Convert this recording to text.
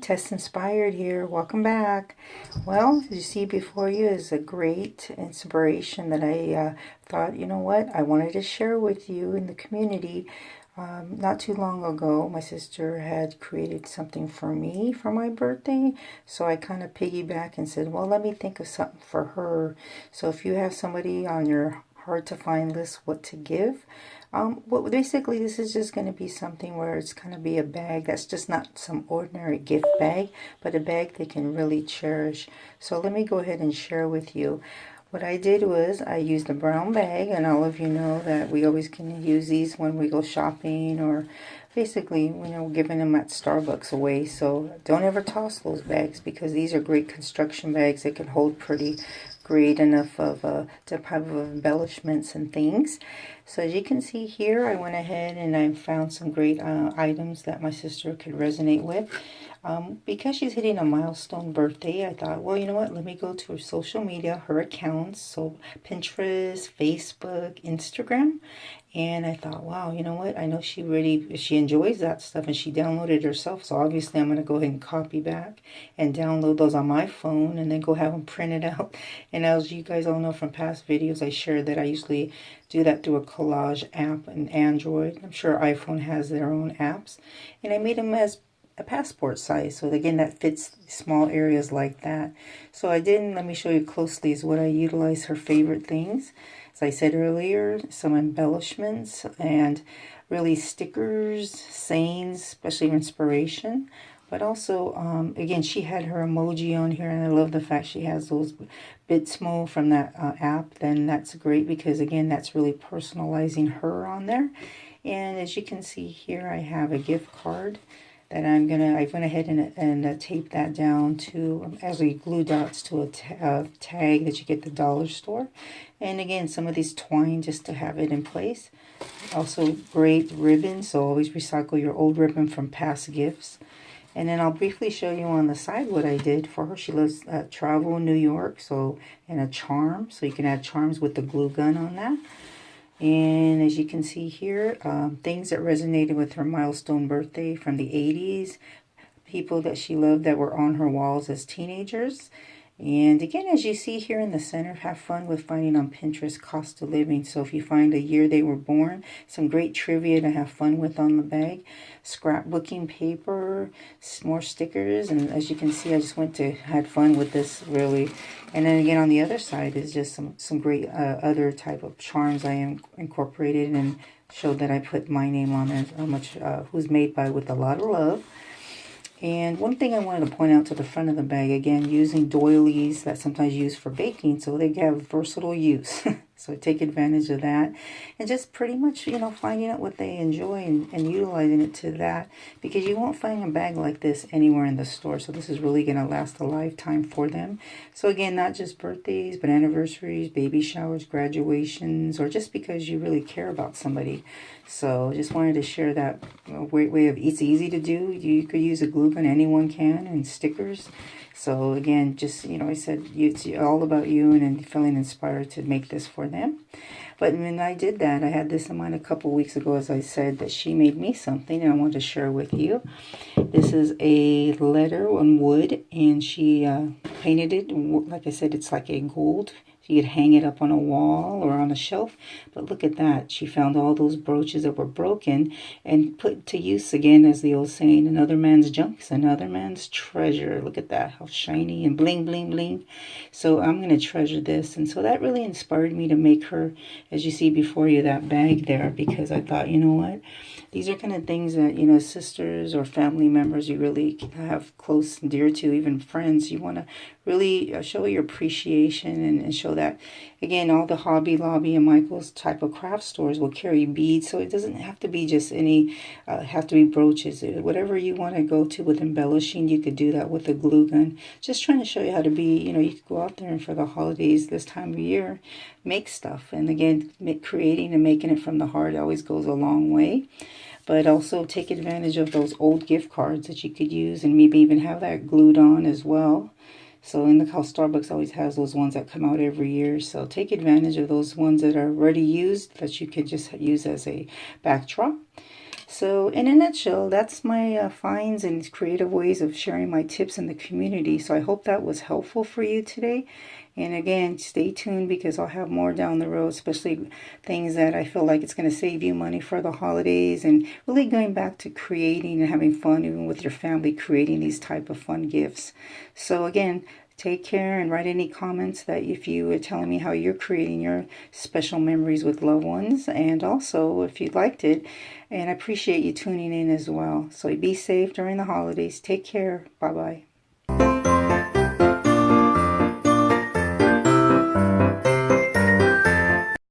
Test Inspired here. Welcome back. Well, as you see before you is a great inspiration that I thought, you know what, I wanted to share with you in the community. Not too long ago, my sister had created something for me for my birthday. So I kind of piggyback and said, well, let me think of something for her. So if you have somebody on your hard to find list what to give, well, basically this is just going to be something where it's going to be a bag that's just not some ordinary gift bag, but a bag they can really cherish. So let me go ahead and share with you. What I did was I used a brown bag, and all of you know that we always can use these when we go shopping or basically, giving them at Starbucks away. So don't ever toss those bags because these are great construction bags that can hold pretty great enough of type of embellishments and things. So as you can see here, I went ahead and I found some great items that my sister could resonate with. Because she's hitting a milestone birthday, I thought, well, you know what? Let me go to her social media, her accounts, so Pinterest, Facebook, Instagram. And I thought, wow, you know what? I know she enjoys that stuff and she downloaded it herself. So obviously I'm going to go ahead and copy back and download those on my phone and then go have them printed out. And as you guys all know from past videos, I shared that I usually do that through a collage app in Android. I'm sure iPhone has their own apps. And I made them as a passport size, so again that fits small areas like that. So let me show you closely is what I utilize her favorite things. As I said earlier, some embellishments and really stickers, sayings, especially inspiration. But also, again, she had her emoji on here, and I love the fact she has those Bitsmo from that app. Then that's great because, again, that's really personalizing her on there. And as you can see here, I have a gift card that I went ahead and taped that down to, as we glue dots to a tag that you get at the dollar store. And again, some of these twine just to have it in place. Also great ribbon, so always recycle your old ribbon from past gifts. And then I'll briefly show you on the side what I did for her. She loves travel in New York, and a charm. So you can add charms with the glue gun on that. And as you can see here, things that resonated with her milestone birthday from the 80s, people that she loved that were on her walls as teenagers. And again, as you see here in the center, have fun with finding on Pinterest cost of living. So if you find a year they were born, some great trivia to have fun with on the bag. Scrapbooking paper, more stickers, and as you can see, I just had fun with this really. And then again on the other side is just some great other type of charms I incorporated and showed that I put my name on there, how much who's made by with a lot of love. And one thing I wanted to point out to the front of the bag, again, using doilies that sometimes used for baking, so they have versatile use. So take advantage of that. And just pretty much, finding out what they enjoy and utilizing it to that. Because you won't find a bag like this anywhere in the store. So this is really going to last a lifetime for them. So again, not just birthdays, but anniversaries, baby showers, graduations, or just because you really care about somebody. So just wanted to share that way of, it's easy to do. You could use a glue gun, anyone can, and stickers. So again, just, I said it's all about you and feeling inspired to make this for them. But when I did that, I had this in mind a couple weeks ago, as I said, that she made me something and I wanted to share with you. This is a letter on wood, and she painted it. Like I said, it's like a gold. So you could hang it up on a wall or on a shelf. But look at that. She found all those brooches that were broken and put to use again, as the old saying, another man's junk is another man's treasure. Look at that. How shiny and bling, bling, bling. So I'm going to treasure this. And so that really inspired me to make her, as you see before you, that bag there. Because I thought, you know what? These are kind of things that, sisters or family members you really have close and dear to, even friends. You want to really show your appreciation and show that. Again, all the Hobby Lobby and Michael's type of craft stores will carry beads, so it doesn't have to be just any, have to be brooches. Whatever you want to go to with embellishing, you could do that with a glue gun. Just trying to show you how to be, you could go out there and for the holidays this time of year, make stuff. And again, creating and making it from the heart always goes a long way. But also take advantage of those old gift cards that you could use and maybe even have that glued on as well. So in the how Starbucks always has those ones that come out every year. So take advantage of those ones that are already used that you could just use as a backdrop. So in a nutshell, that's my finds and creative ways of sharing my tips in the community. So I hope that was helpful for you today. And again, stay tuned because I'll have more down the road, especially things that I feel like it's going to save you money for the holidays, and really going back to creating and having fun even with your family, creating these type of fun gifts. So again, take care and write any comments that if you are telling me how you're creating your special memories with loved ones, and also if you liked it. And I appreciate you tuning in as well. So be safe during the holidays. Take care. Bye-bye.